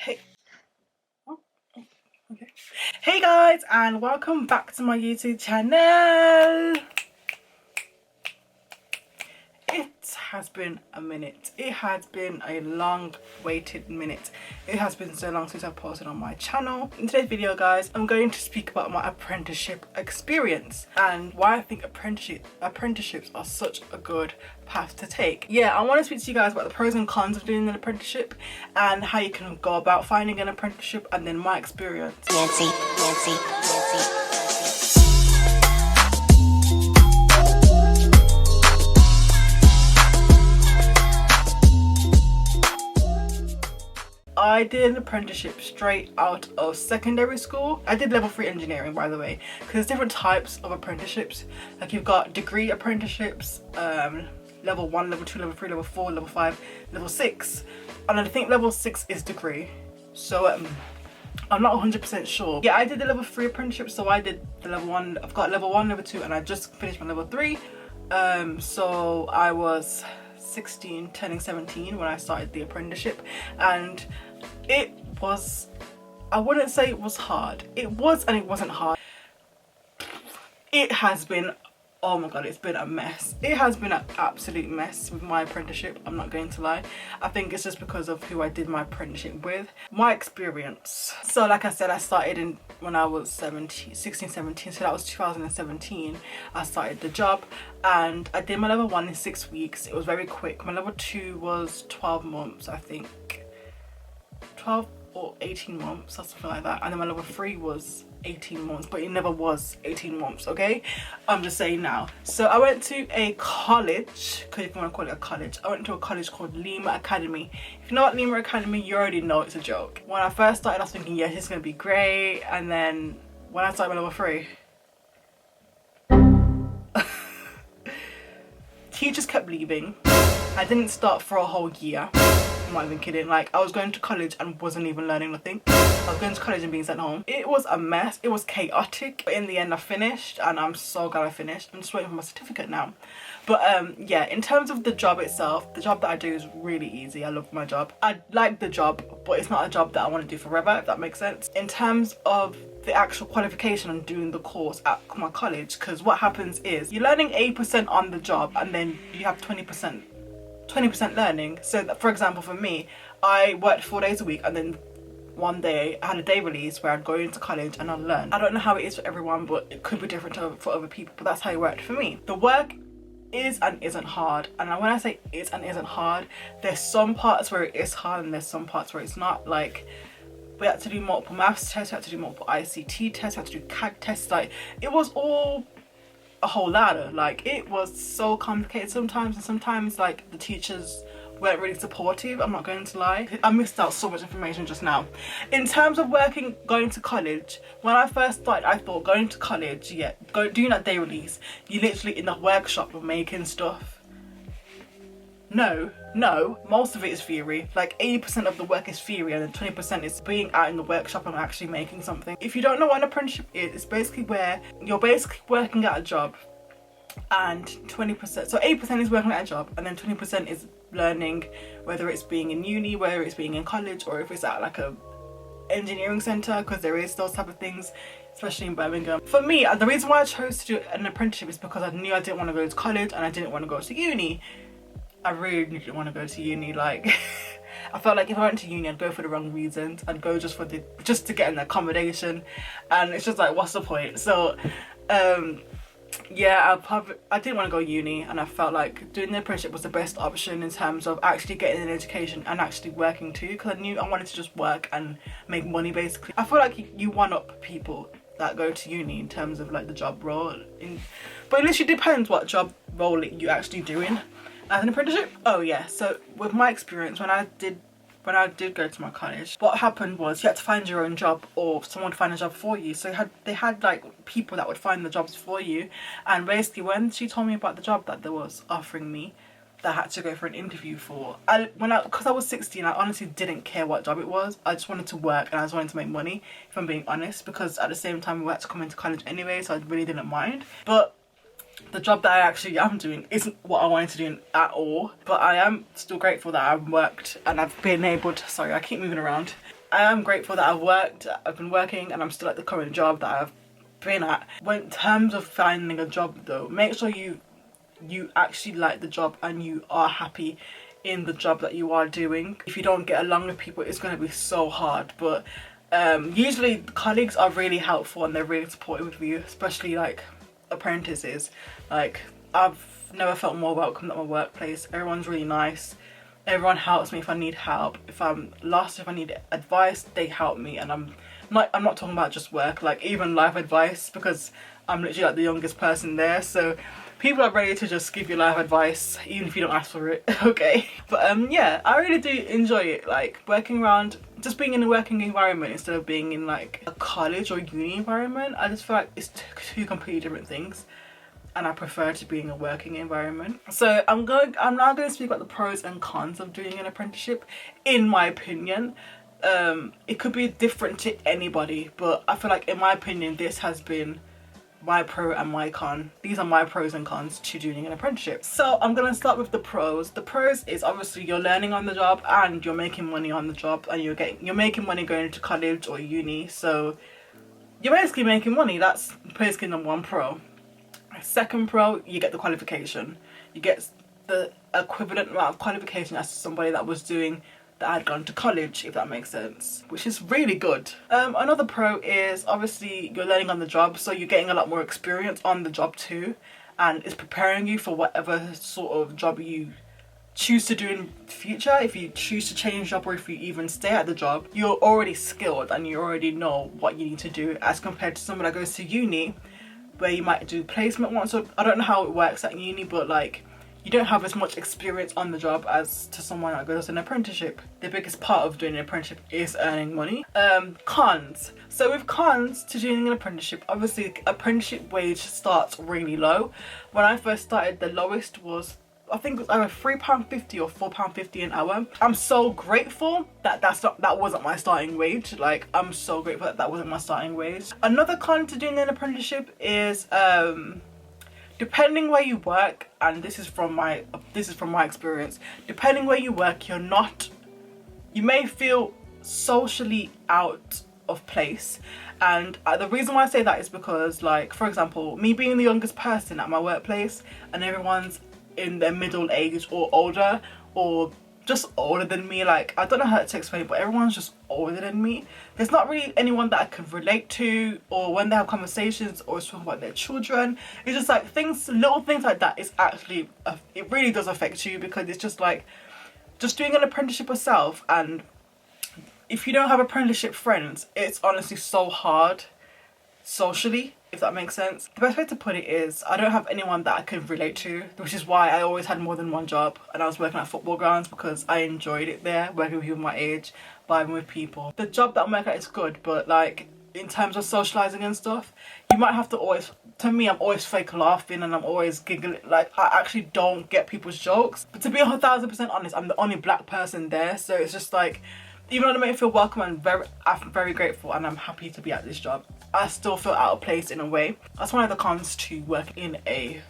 Hey, oh, okay. Hey guys, and welcome back to my YouTube channel. It has been a minute. It has been a long waited minute. It has been so long since I've posted on my channel. In today's video, guys, I'm going to speak about my apprenticeship experience and why I think apprenticeships are such a good path to take. Yeah, I want to speak to you guys about the pros and cons of doing an apprenticeship and how you can go about finding an apprenticeship, and then my experience. Nancy. I did an apprenticeship straight out of secondary school. I did level 3 engineering, by the way, because there's different types of apprenticeships. Like you've got degree apprenticeships, level 1, level 2, level 3, level 4, level 5, level 6, and I think level 6 is degree. So I'm not 100% sure. Yeah, I did the level 3 apprenticeship, so I did the level 1. I've got level 1, level 2, and I just finished my level 3. So I was 16, turning 17 when I started the apprenticeship, and it was, I wouldn't say it was hard. It was and it wasn't hard. It has been, oh my god, it's been a mess. It has been an absolute mess with my apprenticeship, I'm not going to lie. I think it's just because of who I did my apprenticeship with. My experience. So like I said, I started when I was 16, 17, so that was 2017. I started the job and I did my level 1 in 6 weeks. It was very quick. My level 2 was 12 months, I think. 12 or 18 months or something like that, and then my level 3 was 18 months, but it never was 18 months, okay? I'm just saying now. So I went to a college, because if you want to call it a college, I went to a college called Lima Academy. If you know what Lima Academy, you already know it's a joke. When I first started, I was thinking, yeah, this is going to be great, and then when I started my level 3, teachers kept leaving. I didn't start for a whole year. I'm not even kidding. Like, I was going to college and wasn't even learning nothing. I was going to college and being sent home. It was a mess. It was chaotic. But in the end, I finished, and I'm so glad I finished. I'm just waiting for my certificate now. But yeah, in terms of the job itself, the job that I do is really easy. I love my job. I like the job, but it's not a job that I want to do forever, if that makes sense. In terms of the actual qualification and doing the course at my college, because what happens is you're learning 80% on the job, and then you have 20% learning. So that, for example, for me, I worked 4 days a week, and then one day I had a day release where I'd go into college and I'd learn. I don't know how it is for everyone, but it could be different for other people, but that's how it worked for me. The work is and isn't hard, and when I say is and isn't hard, there's some parts where it is hard and there's some parts where it's not. Like, we had to do multiple maths tests, we had to do multiple ICT tests, we had to do CAD tests. Like, it was all a whole ladder. Like, it was so complicated sometimes, and sometimes like the teachers weren't really supportive, I'm not going to lie. I missed out so much information just now. In terms of going to college, when I first started, I thought going to college, yeah, doing that day release, you literally in the workshop of making stuff. No, most of it is theory. Like 80% of the work is theory, and then 20% is being out in the workshop and actually making something. If you don't know what an apprenticeship is, it's basically where you're basically working at a job, and 20%, so 80% is working at a job, and then 20% is learning, whether it's being in uni, whether it's being in college, or if it's at like a engineering center, because there is those type of things, especially in Birmingham. For me, the reason why I chose to do an apprenticeship is because I knew I didn't want to go to college and I didn't want to go to uni. I really didn't want to go to uni. Like, I felt like if I went to uni, I'd go for the wrong reasons. I'd go just to get an accommodation, and it's just like, what's the point? So yeah, I didn't want to go to uni, and I felt like doing the apprenticeship was the best option in terms of actually getting an education and actually working too, because I knew I wanted to just work and make money basically. I feel like you one up people that go to uni in terms of like the job role, but it literally depends what job role you actually doing as an apprenticeship. Oh yeah, so with my experience, when I did go to my college, what happened was you had to find your own job, or someone to find a job for you. So they had like people that would find the jobs for you, and basically when she told me about the job that they was offering me, that I had to go for an interview for, because I was 16, I honestly didn't care what job it was. I just wanted to work and I just wanted to make money, if I'm being honest, because at the same time we had to come into college anyway, so I really didn't mind. But the job that I actually am doing isn't what I wanted to do at all, but I am still grateful that I've worked and I've been able to, sorry, I keep moving around. I am grateful that I've been working and I'm still at the current job that I've been at. When in terms of finding a job though, make sure you actually like the job and you are happy in the job that you are doing. If you don't get along with people, it's going to be so hard. But usually colleagues are really helpful and they're really supportive with you, especially like apprentices. Like, I've never felt more welcome at my workplace. Everyone's really nice. Everyone helps me if I need help. If I'm lost, if I need advice, they help me. And I'm not talking about just work, like even life advice, because I'm literally like the youngest person there. So people are ready to just give you life advice even if you don't ask for it. Okay, but yeah, I really do enjoy it, like working around, just being in a working environment instead of being in like a college or uni environment. I just feel like it's two completely different things, and I prefer to be in a working environment. So I'm now going to speak about the pros and cons of doing an apprenticeship. In my opinion, it could be different to anybody, but I feel like in my opinion this has been my pro and my con. These are my pros and cons to doing an apprenticeship. So I'm gonna start with the pros. The pros is obviously you're learning on the job and you're making money on the job, and you're making money going to college or uni, so you're basically making money. That's basically number one pro. Second pro, you get the qualification. You get the equivalent amount of qualification as somebody that had gone to college, if that makes sense, which is really good. Another pro is obviously you're learning on the job, so you're getting a lot more experience on the job too, and it's preparing you for whatever sort of job you choose to do in the future. If you choose to change job, or if you even stay at the job, you're already skilled and you already know what you need to do, as compared to someone that goes to uni where you might do placement once. So I don't know how it works at uni, but like you don't have as much experience on the job as to someone that goes to an apprenticeship. The biggest part of doing an apprenticeship is earning money. Cons. So with cons to doing an apprenticeship, obviously apprenticeship wage starts really low. When I first started, the lowest was, I think it was either £3.50 or £4.50 an hour. I'm so grateful that that wasn't my starting wage. Like, I'm so grateful that that wasn't my starting wage. Another con to doing an apprenticeship is depending where you work, and this is from my experience, depending where you work, you may feel socially out of place. And the reason why I say that is because, like, for example, me being the youngest person at my workplace and everyone's in their middle age or older, or just older than me, like, I don't know how to explain it, but everyone's just older than me. There's not really anyone that I can relate to, or when they have conversations or talk about their children, it's just like little things like that is actually it really does affect you, because it's just like just doing an apprenticeship yourself, and if you don't have apprenticeship friends, it's honestly so hard socially, if that makes sense. The best way to put it is I don't have anyone that I can relate to, which is why I always had more than one job, and I was working at football grounds because I enjoyed it there, working with people my age, vibing with people. The job that I'm working at is good, but like in terms of socializing and stuff, you might have to always, to me, I'm always fake laughing and I'm always giggling. Like, I actually don't get people's jokes. But to be 1000% honest, I'm the only black person there, so it's just like, even though they make me feel welcome and I'm very grateful and I'm happy to be at this job, I still feel out of place in a way. That's one of the cons to work in a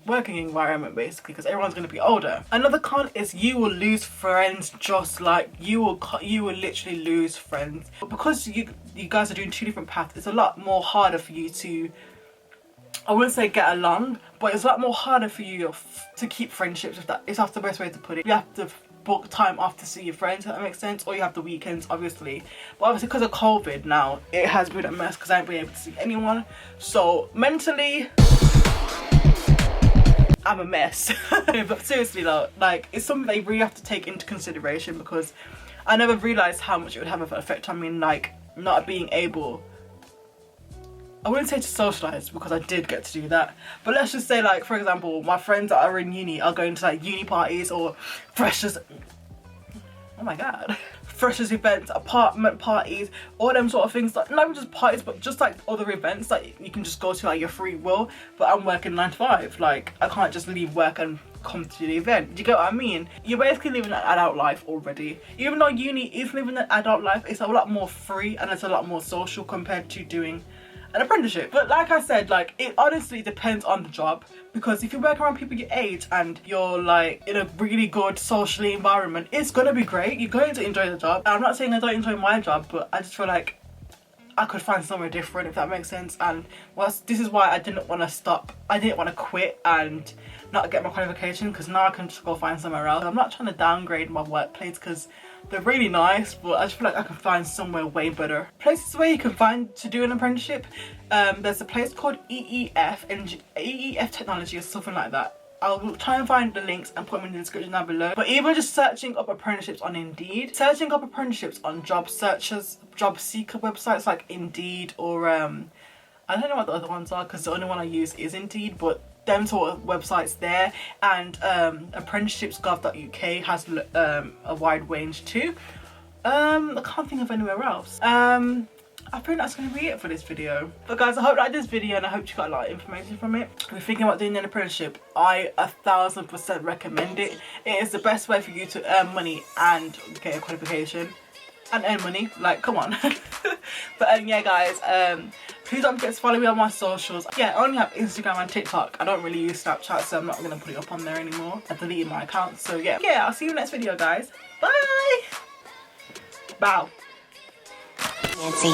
working environment, basically, because everyone's going to be older. Another con is you will lose friends, just like you will literally lose friends. But because you guys are doing two different paths, it's a lot more harder for you to, I wouldn't say get along, but it's a lot more harder for you to keep friendships, if that's the best way to put it. You have to book time off to see your friends, if that makes sense, or you have the weekends, obviously. But obviously because of COVID now, it has been a mess because I haven't been able to see anyone. So mentally, I'm a mess. But seriously though, like, it's something that you really have to take into consideration, because I never realised how much it would have an effect on me, like not being able, I wouldn't say to socialise, because I did get to do that, but let's just say, like, for example, my friends that are in uni are going to like uni parties or freshers, oh my god, freshers events, apartment parties, all them sort of things, like not even just parties but just like other events that you can just go to like your free will. But I'm working 9 to 5, like I can't just leave work and come to the event. Do you get what I mean? You're basically living an adult life already. Even though uni is living an adult life, it's a lot more free and it's a lot more social compared to doing an apprenticeship. But like I said, like, it honestly depends on the job, because if you work around people your age and you're like in a really good socially environment, it's gonna be great. You're going to enjoy the job. And I'm not saying I don't enjoy my job, but I just feel like I could find somewhere different, if that makes sense. And this is why I didn't want to stop. I didn't want to quit and not get my qualification, because now I can just go find somewhere else. I'm not trying to downgrade my workplace because they're really nice, but I just feel like I can find somewhere way better. Places where you can find to do an apprenticeship, there's a place called EEF Technology or something like that. I'll try and find the links and put them in the description down below. But even just searching up apprenticeships on Indeed, searching up apprenticeships on job searchers, job seeker websites like Indeed, or I don't know what the other ones are, because the only one I use is Indeed, but them sort of websites there, and apprenticeships.gov.uk has a wide range too. I can't think of anywhere else. I think that's going to be it for this video. But guys, I hope you liked this video and I hope you got a lot of information from it. If you're thinking about doing an apprenticeship, I 1000% recommend it. It is the best way for you to earn money and get a qualification. And earn money, like, come on. But yeah guys, please don't forget to follow me on my socials. Yeah, I only have Instagram and TikTok. I don't really use Snapchat, so I'm not going to put it up on there anymore. I deleted my account, so yeah. Yeah, I'll see you in the next video guys. Bye! Bow. Nancy.